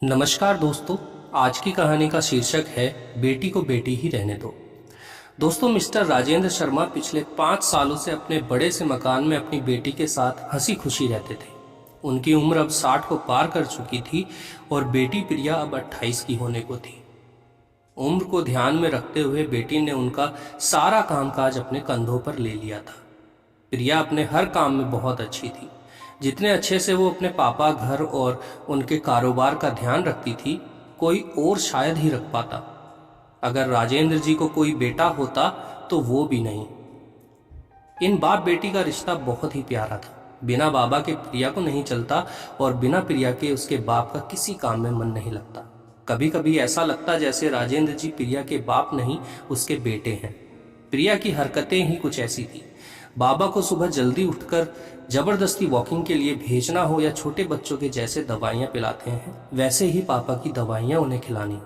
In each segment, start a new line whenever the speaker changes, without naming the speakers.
नमस्कार दोस्तों। आज की कहानी का शीर्षक है बेटी को बेटी ही रहने दो। दोस्तों, मिस्टर राजेंद्र शर्मा पिछले 5 सालों से अपने बड़े से मकान में अपनी बेटी के साथ हंसी खुशी रहते थे। उनकी उम्र अब 60 को पार कर चुकी थी और बेटी प्रिया अब 28 की होने को थी। उम्र को ध्यान में रखते हुए बेटी ने उनका सारा कामकाज अपने कंधों पर ले लिया था। प्रिया अपने हर काम में बहुत अच्छी थी। जितने अच्छे से वो अपने पापा, घर और उनके कारोबार का ध्यान रखती थी, कोई और शायद ही रख पाता। अगर राजेंद्र जी को कोई बेटा होता तो वो भी नहीं। इन बाप बेटी का रिश्ता बहुत ही प्यारा था। बिना बाबा के प्रिया को नहीं चलता और बिना प्रिया के उसके बाप का किसी काम में मन नहीं लगता। कभी कभी ऐसा लगता जैसे राजेंद्र जी प्रिया के बाप नहीं, उसके बेटे हैं। प्रिया की हरकतें ही कुछ ऐसी थी। बाबा को सुबह जल्दी उठकर जबरदस्ती वॉकिंग के लिए भेजना हो या छोटे बच्चों के जैसे दवाइयाँ पिलाते हैं, वैसे ही पापा की दवाइयाँ उन्हें खिलानी।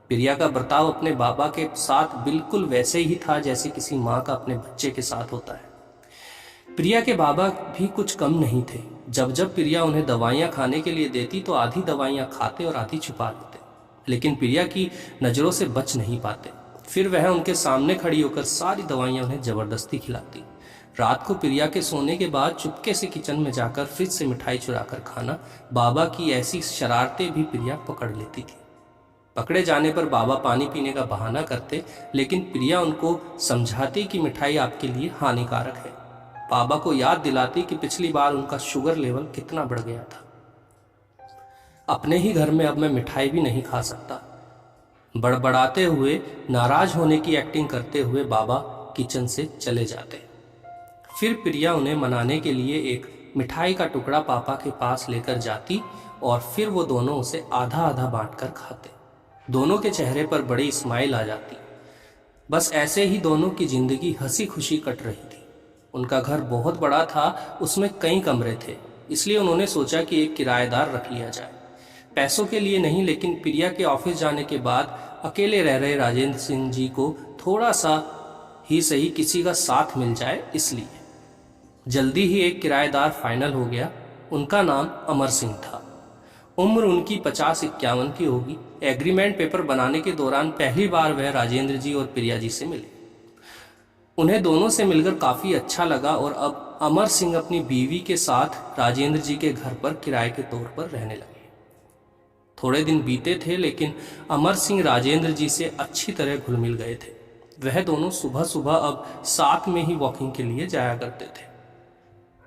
प्रिया का बर्ताव अपने बाबा के साथ बिल्कुल वैसे ही था जैसे किसी माँ का अपने बच्चे के साथ होता है। प्रिया के बाबा भी कुछ कम नहीं थे। जब जब प्रिया उन्हें दवाइयाँ खाने के लिए देती तो आधी दवाइयाँ खाते और आधी छुपा लेते, लेकिन प्रिया की नज़रों से बच नहीं पाते। फिर वह उनके सामने खड़ी होकर सारी दवाइयाँ उन्हें जबरदस्ती खिलाती। रात को प्रिया के सोने के बाद चुपके से किचन में जाकर फ्रिज से मिठाई चुराकर खाना, बाबा की ऐसी शरारतें भी प्रिया पकड़ लेती थी। पकड़े जाने पर बाबा पानी पीने का बहाना करते, लेकिन प्रिया उनको समझाती कि मिठाई आपके लिए हानिकारक है। बाबा को याद दिलाती कि पिछली बार उनका शुगर लेवल कितना बढ़ गया था। अपने ही घर में अब मैं मिठाई भी नहीं खा सकता। बड़बड़ाते हुए, नाराज होने की एक्टिंग करते हुए बाबा किचन से चले जाते। फिर प्रिया उन्हें मनाने के लिए एक मिठाई का टुकड़ा पापा के पास लेकर जाती और फिर वो दोनों उसे आधा आधा बांटकर खाते। दोनों के चेहरे पर बड़ी स्माइल आ जाती। बस ऐसे ही दोनों की जिंदगी हंसी खुशी कट रही थी। उनका घर बहुत बड़ा था, उसमें कई कमरे थे, इसलिए उन्होंने सोचा कि एक किराएदार रख लिया जाए। पैसों के लिए नहीं, लेकिन प्रिया के ऑफिस जाने के बाद अकेले रह रहे राजेंद्र सिंह जी को थोड़ा सा ही सही किसी का साथ मिल जाए, इसलिए जल्दी ही एक किराएदार फाइनल हो गया। उनका नाम अमर सिंह था। उम्र उनकी 50-51 की होगी। एग्रीमेंट पेपर बनाने के दौरान पहली बार वह राजेंद्र जी और प्रिया जी से मिले। उन्हें दोनों से मिलकर काफी अच्छा लगा और अब अमर सिंह अपनी बीवी के साथ राजेंद्र जी के घर पर किराए के तौर पर रहने लगे। थोड़े दिन बीते थे, लेकिन अमर सिंह राजेंद्र जी से अच्छी तरह घुल मिल गए थे। वह दोनों सुबह सुबह अब साथ में ही वॉकिंग के लिए जाया करते थे।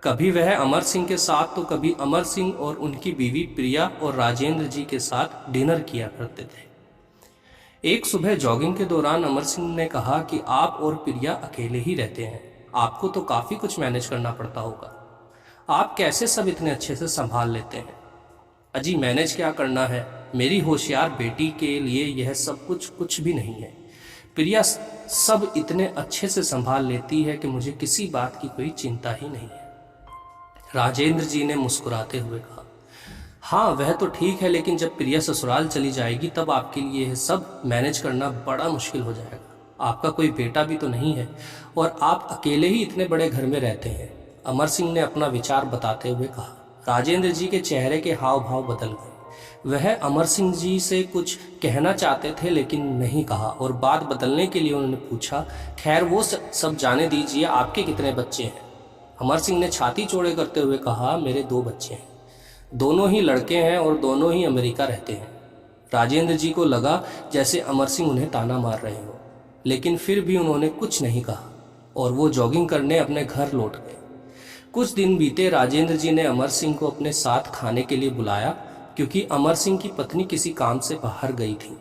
कभी वह अमर सिंह के साथ तो कभी अमर सिंह और उनकी बीवी प्रिया और राजेंद्र जी के साथ डिनर किया करते थे। एक सुबह जॉगिंग के दौरान अमर सिंह ने कहा कि आप और प्रिया अकेले ही रहते हैं, आपको तो काफी कुछ मैनेज करना पड़ता होगा। आप कैसे सब इतने अच्छे से संभाल लेते हैं? अजी, मैनेज क्या करना है, मेरी होशियार बेटी के लिए यह सब कुछ भी नहीं है। प्रिया सब इतने अच्छे से संभाल लेती है कि मुझे किसी बात की कोई चिंता ही नहीं है। राजेंद्र जी ने मुस्कुराते हुए कहा, हाँ वह तो ठीक है, लेकिन जब प्रिया ससुराल चली जाएगी तब आपके लिए यह सब मैनेज करना बड़ा मुश्किल हो जाएगा। आपका कोई बेटा भी तो नहीं है और आप अकेले ही इतने बड़े घर में रहते हैं। अमर सिंह ने अपना विचार बताते हुए कहा। राजेंद्र जी के चेहरे के हाव भाव बदल गए। वह अमर सिंह जी से कुछ कहना चाहते थे लेकिन नहीं कहा और बात बदलने के लिए उन्होंने पूछा, खैर वो सब जाने दीजिए, आपके कितने बच्चे हैं? अमर सिंह ने छाती चौड़े करते हुए कहा, मेरे 2 बच्चे हैं, दोनों ही लड़के हैं और दोनों ही अमेरिका रहते हैं। राजेंद्र जी को लगा जैसे अमर सिंह उन्हें ताना मार रहे हो, लेकिन फिर भी उन्होंने कुछ नहीं कहा और वो जॉगिंग करने अपने घर लौट गए। कुछ दिन बीते। राजेंद्र जी ने अमर सिंह को अपने साथ खाने के लिए बुलाया क्योंकि अमर सिंह की पत्नी किसी काम से बाहर गई थी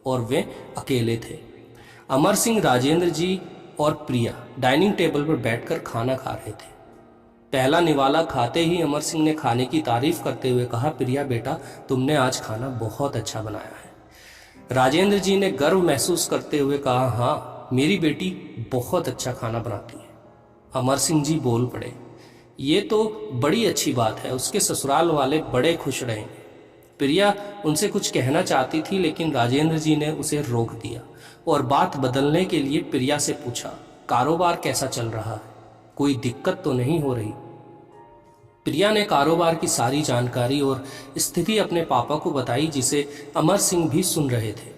और वे अकेले थे। अमर सिंह, राजेंद्र जी और प्रिया डाइनिंग टेबल पर बैठकर खाना खा रहे थे। पहला निवाला खाते ही अमर सिंह ने खाने की तारीफ करते हुए कहा, प्रिया बेटा, तुमने आज खाना बहुत अच्छा बनाया है। राजेंद्र जी ने गर्व महसूस करते हुए कहा, हाँ मेरी बेटी बहुत अच्छा खाना बनाती है। अमर सिंह जी बोल पड़े, ये तो बड़ी अच्छी बात है, उसके ससुराल वाले बड़े खुश रहेंगे। प्रिया उनसे कुछ कहना चाहती थी, लेकिन राजेंद्र जी ने उसे रोक दिया और बात बदलने के लिए प्रिया से पूछा, कारोबार कैसा चल रहा है, कोई दिक्कत तो नहीं हो रही? प्रिया ने कारोबार की सारी जानकारी और स्थिति अपने पापा को बताई, जिसे अमर सिंह भी सुन रहे थे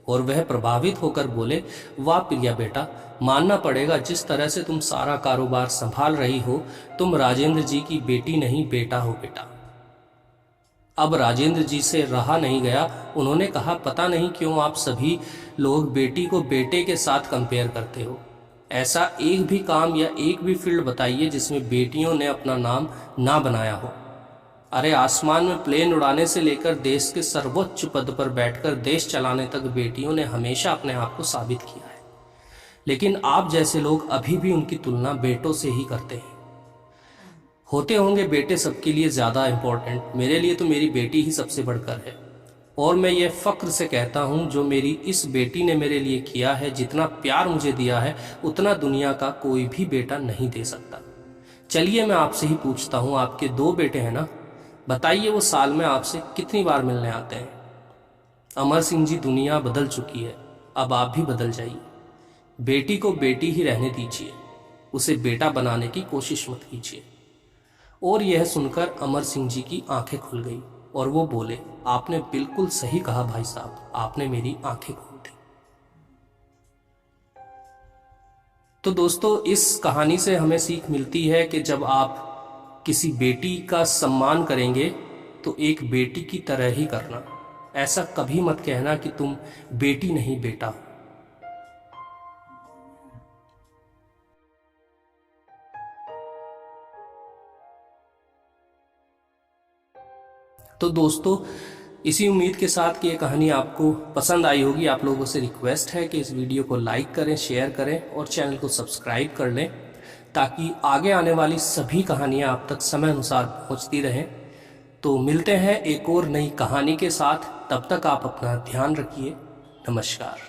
और वह प्रभावित होकर बोले, वाह प्रिया बेटा, मानना पड़ेगा, जिस तरह से तुम सारा कारोबार संभाल रही हो, तुम राजेंद्र जी की बेटी नहीं बेटा हो बेटा। अब राजेंद्र जी से रहा नहीं गया। उन्होंने कहा, पता नहीं क्यों आप सभी लोग बेटी को बेटे के साथ कंपेयर करते हो। ऐसा एक भी काम या एक भी फील्ड बताइए जिसमें बेटियों ने अपना नाम ना बनाया हो। अरे आसमान में प्लेन उड़ाने से लेकर देश के सर्वोच्च पद पर बैठकर देश चलाने तक बेटियों ने हमेशा अपने आप को साबित किया है, लेकिन आप जैसे लोग अभी भी उनकी तुलना बेटों से ही करते हैं। होते होंगे बेटे सबके लिए ज़्यादा इम्पोर्टेंट, मेरे लिए तो मेरी बेटी ही सबसे बढ़कर है। और मैं ये फ़ख्र से कहता हूँ, जो मेरी इस बेटी ने मेरे लिए किया है, जितना प्यार मुझे दिया है, उतना दुनिया का कोई भी बेटा नहीं दे सकता। चलिए मैं आपसे ही पूछता हूँ, आपके 2 बेटे हैं ना, बताइए वो साल में आपसे कितनी बार मिलने आते हैं? अमर सिंह जी, दुनिया बदल चुकी है, अब आप भी बदल जाइए। बेटी को बेटी ही रहने दीजिए, उसे बेटा बनाने की कोशिश मत कीजिए। और यह सुनकर अमर सिंह जी की आंखें खुल गई और वो बोले, आपने बिल्कुल सही कहा भाई साहब, आपने मेरी आंखें खोल दी। तो दोस्तों, इस कहानी से हमें सीख मिलती है कि जब आप किसी बेटी का सम्मान करेंगे तो एक बेटी की तरह ही करना। ऐसा कभी मत कहना कि तुम बेटी नहीं बेटा हो। तो दोस्तों, इसी उम्मीद के साथ कि ये कहानी आपको पसंद आई होगी, आप लोगों से रिक्वेस्ट है कि इस वीडियो को लाइक करें, शेयर करें और चैनल को सब्सक्राइब कर लें, ताकि आगे आने वाली सभी कहानियां आप तक समय अनुसार पहुंचती रहें। तो मिलते हैं एक और नई कहानी के साथ, तब तक आप अपना ध्यान रखिए। नमस्कार।